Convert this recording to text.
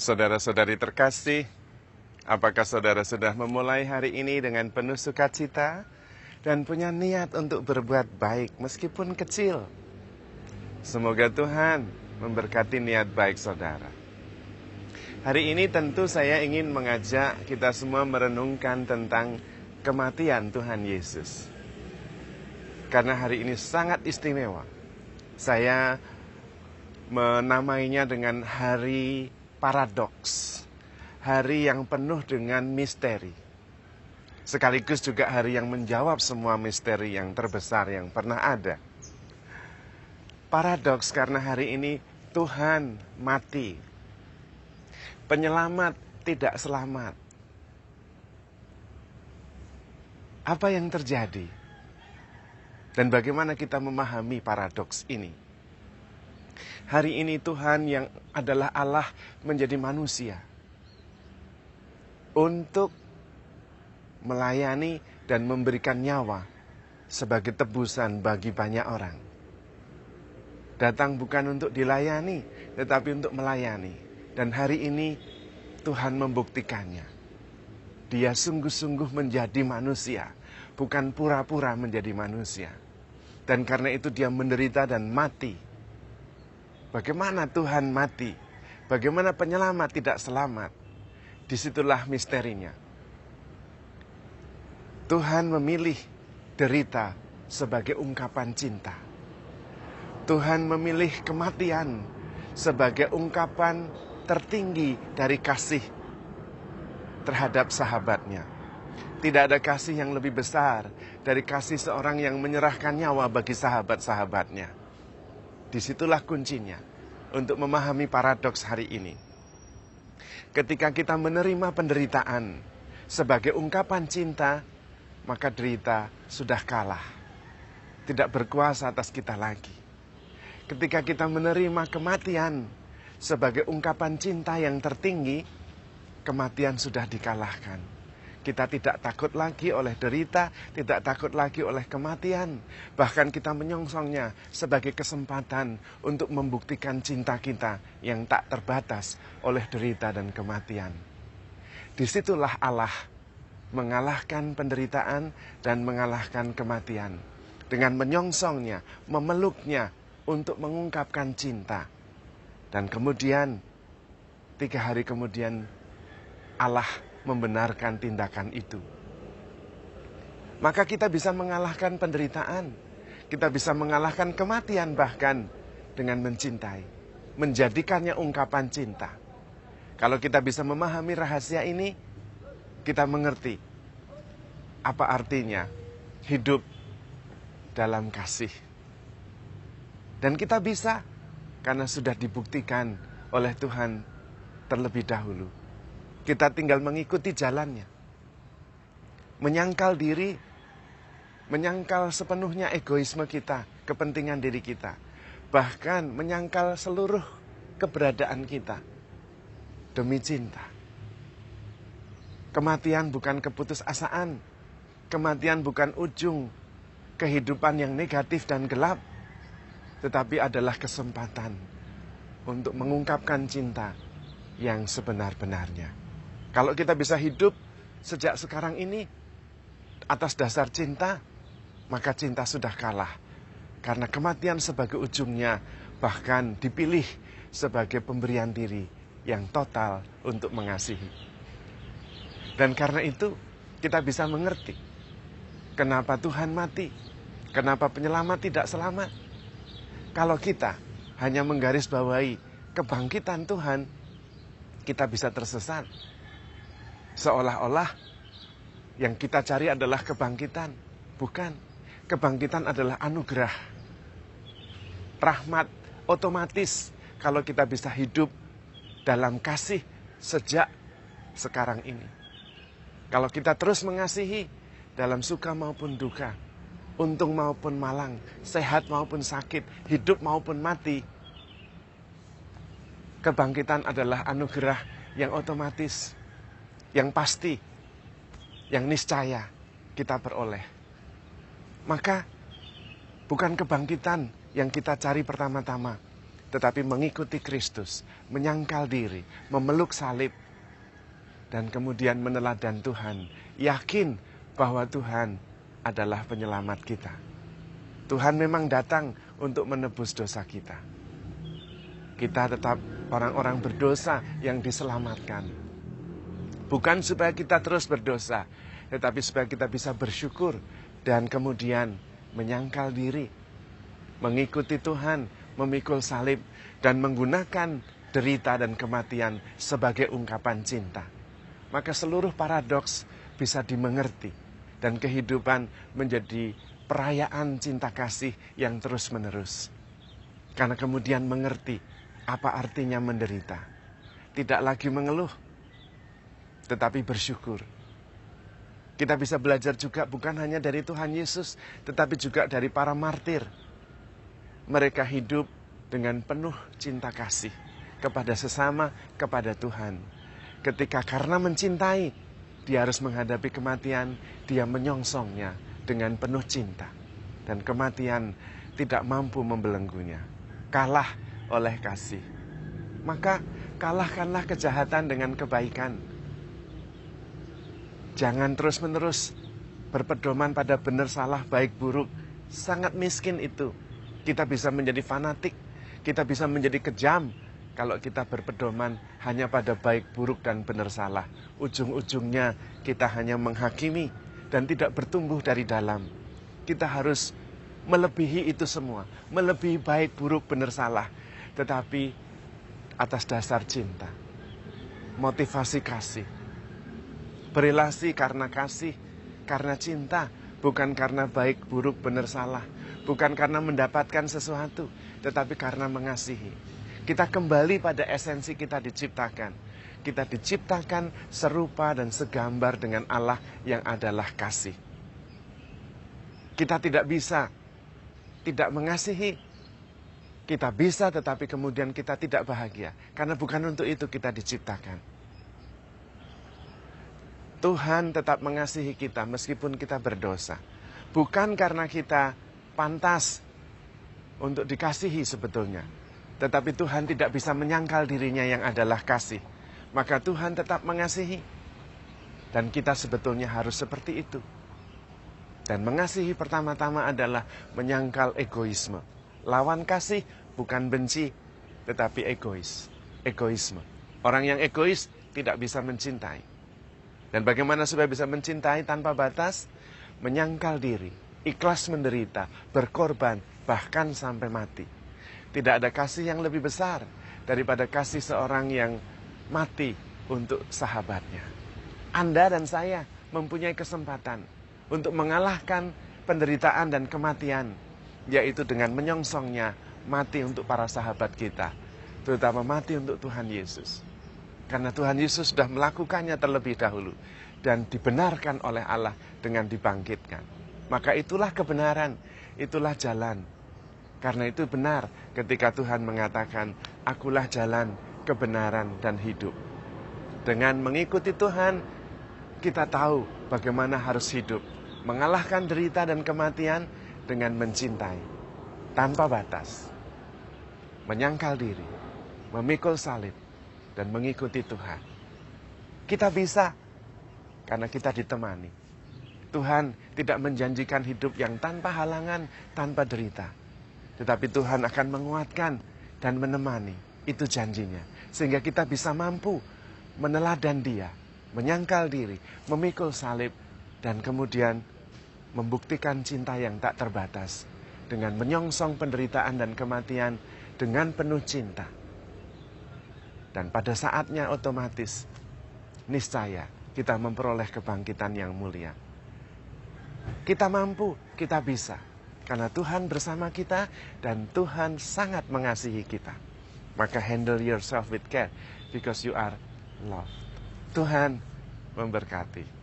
Saudara-saudari terkasih, apakah saudara sudah memulai hari ini dengan penuh sukacita dan punya niat untuk berbuat baik meskipun kecil? Semoga Tuhan memberkati niat baik saudara. Hari ini tentu saya ingin mengajak kita semua merenungkan tentang kematian Tuhan Yesus. Karena hari ini sangat istimewa. Saya menamainya dengan hari paradoks. Hari yang penuh dengan misteri. Sekaligus juga hari yang menjawab semua misteri yang terbesar yang pernah ada. Paradoks karena hari ini Tuhan mati. Penyelamat tidak selamat. Apa yang terjadi? Dan bagaimana kita memahami paradoks ini? Hari ini Tuhan yang adalah Allah menjadi manusia. Untuk melayani dan memberikan nyawa sebagai tebusan bagi banyak orang. Datang bukan untuk dilayani, tetapi untuk melayani. Dan hari ini Tuhan membuktikannya. Dia sungguh-sungguh menjadi manusia, bukan pura-pura menjadi manusia. Dan karena itu dia menderita dan mati. Bagaimana Tuhan mati? Bagaimana penyelamat tidak selamat? Disitulah misterinya. Tuhan memilih derita sebagai ungkapan cinta. Tuhan memilih kematian sebagai ungkapan tertinggi dari kasih terhadap sahabatnya. Tidak ada kasih yang lebih besar dari kasih seorang yang menyerahkan nyawa bagi sahabat-sahabatnya. Disitulah kuncinya untuk memahami paradoks hari ini. Ketika kita menerima penderitaan sebagai ungkapan cinta, maka derita sudah kalah. Tidak berkuasa atas kita lagi. Ketika kita menerima kematian sebagai ungkapan cinta yang tertinggi, kematian sudah dikalahkan. Kita tidak takut lagi oleh derita, tidak takut lagi oleh kematian. Bahkan kita menyongsongnya sebagai kesempatan untuk membuktikan cinta kita yang tak terbatas oleh derita dan kematian. Disitulah Allah mengalahkan penderitaan dan mengalahkan kematian. Dengan menyongsongnya, memeluknya untuk mengungkapkan cinta. Dan kemudian, 3 hari kemudian, Allah membenarkan tindakan itu. Maka kita bisa mengalahkan penderitaan. Kita bisa mengalahkan kematian bahkan dengan mencintai. Menjadikannya ungkapan cinta. Kalau kita bisa memahami rahasia ini, kita mengerti apa artinya hidup dalam kasih. Dan kita bisa karena sudah dibuktikan oleh Tuhan terlebih dahulu. Kita tinggal mengikuti jalannya. Menyangkal diri, menyangkal sepenuhnya egoisme kita, kepentingan diri kita. Bahkan menyangkal seluruh keberadaan kita demi cinta. Kematian bukan keputusasaan. Kematian bukan ujung kehidupan yang negatif dan gelap. Tetapi adalah kesempatan untuk mengungkapkan cinta yang sebenar-benarnya. Kalau kita bisa hidup sejak sekarang ini atas dasar cinta, maka cinta sudah kalah. Karena kematian sebagai ujungnya bahkan dipilih sebagai pemberian diri yang total untuk mengasihi. Dan karena itu kita bisa mengerti kenapa Tuhan mati, kenapa penyelamat tidak selamat. Kalau kita hanya menggarisbawahi kebangkitan Tuhan, kita bisa tersesat. Seolah-olah yang kita cari adalah kebangkitan. Bukan. Kebangkitan adalah anugerah. Rahmat otomatis kalau kita bisa hidup dalam kasih sejak sekarang ini. Kalau kita terus mengasihi dalam suka maupun duka, untung maupun malang, sehat maupun sakit, hidup maupun mati. Kebangkitan adalah anugerah yang otomatis, yang pasti, yang niscaya kita peroleh. Maka bukan kebangkitan yang kita cari pertama-tama, tetapi mengikuti Kristus, menyangkal diri, memeluk salib, dan kemudian meneladan Tuhan, yakin bahwa Tuhan adalah penyelamat kita. Tuhan memang datang untuk menebus dosa kita. Kita tetap orang-orang berdosa yang diselamatkan. Bukan supaya kita terus berdosa, tetapi supaya kita bisa bersyukur dan kemudian menyangkal diri, mengikuti Tuhan, memikul salib, dan menggunakan derita dan kematian sebagai ungkapan cinta. Maka seluruh paradoks bisa dimengerti dan kehidupan menjadi perayaan cinta kasih yang terus-menerus. Karena kemudian mengerti apa artinya menderita. Tidak lagi mengeluh, tetapi bersyukur. Kita bisa belajar juga bukan hanya dari Tuhan Yesus, tetapi juga dari para martir. Mereka hidup dengan penuh cinta kasih kepada sesama, kepada Tuhan. Ketika karena mencintai, dia harus menghadapi kematian, dia menyongsongnya dengan penuh cinta. Dan kematian tidak mampu membelenggunya. Kalah oleh kasih. Maka kalahkanlah kejahatan dengan kebaikan. Jangan terus-menerus berpedoman pada benar salah, baik buruk. Sangat miskin itu. Kita bisa menjadi fanatik. Kita bisa menjadi kejam kalau kita berpedoman hanya pada baik buruk dan benar salah. Ujung-ujungnya kita hanya menghakimi dan tidak bertumbuh dari dalam. Kita harus melebihi itu semua. Melebihi baik buruk benar salah. Tetapi atas dasar cinta. Motivasi kasih. Berelasi karena kasih, karena cinta, bukan karena baik, buruk, benar, salah. Bukan karena mendapatkan sesuatu, tetapi karena mengasihi. Kita kembali pada esensi kita diciptakan. Kita diciptakan serupa dan segambar dengan Allah yang adalah kasih. Kita tidak bisa tidak mengasihi. Kita bisa tetapi kemudian kita tidak bahagia. Karena bukan untuk itu kita diciptakan. Tuhan tetap mengasihi kita meskipun kita berdosa. Bukan karena kita pantas untuk dikasihi sebetulnya. Tetapi Tuhan tidak bisa menyangkal dirinya yang adalah kasih. Maka Tuhan tetap mengasihi. Dan kita sebetulnya harus seperti itu. Dan mengasihi pertama-tama adalah menyangkal egoisme. Lawan kasih bukan benci, tetapi egois. Egoisme. Orang yang egois tidak bisa mencintai. Dan bagaimana supaya bisa mencintai tanpa batas? Menyangkal diri, ikhlas menderita, berkorban, bahkan sampai mati. Tidak ada kasih yang lebih besar daripada kasih seorang yang mati untuk sahabatnya. Anda dan saya mempunyai kesempatan untuk mengalahkan penderitaan dan kematian, yaitu dengan menyongsongnya mati untuk para sahabat kita, terutama mati untuk Tuhan Yesus. Karena Tuhan Yesus sudah melakukannya terlebih dahulu dan dibenarkan oleh Allah dengan dibangkitkan. Maka itulah kebenaran, itulah jalan. Karena itu benar ketika Tuhan mengatakan, akulah jalan, kebenaran, dan hidup. Dengan mengikuti Tuhan, kita tahu bagaimana harus hidup. Mengalahkan derita dan kematian dengan mencintai. Tanpa batas. Menyangkal diri. Memikul salib. Dan mengikuti Tuhan. Kita bisa. Karena kita ditemani. Tuhan tidak menjanjikan hidup yang tanpa halangan, tanpa derita. Tetapi Tuhan akan menguatkan dan menemani. Itu janjinya. Sehingga kita bisa mampu meneladan Dia. Menyangkal diri. Memikul salib. Dan kemudian membuktikan cinta yang tak terbatas. Dengan menyongsong penderitaan dan kematian. Dengan penuh cinta. Dan pada saatnya otomatis, niscaya kita memperoleh kebangkitan yang mulia. Kita mampu, kita bisa. Karena Tuhan bersama kita dan Tuhan sangat mengasihi kita. Maka handle yourself with care because you are loved. Tuhan memberkati.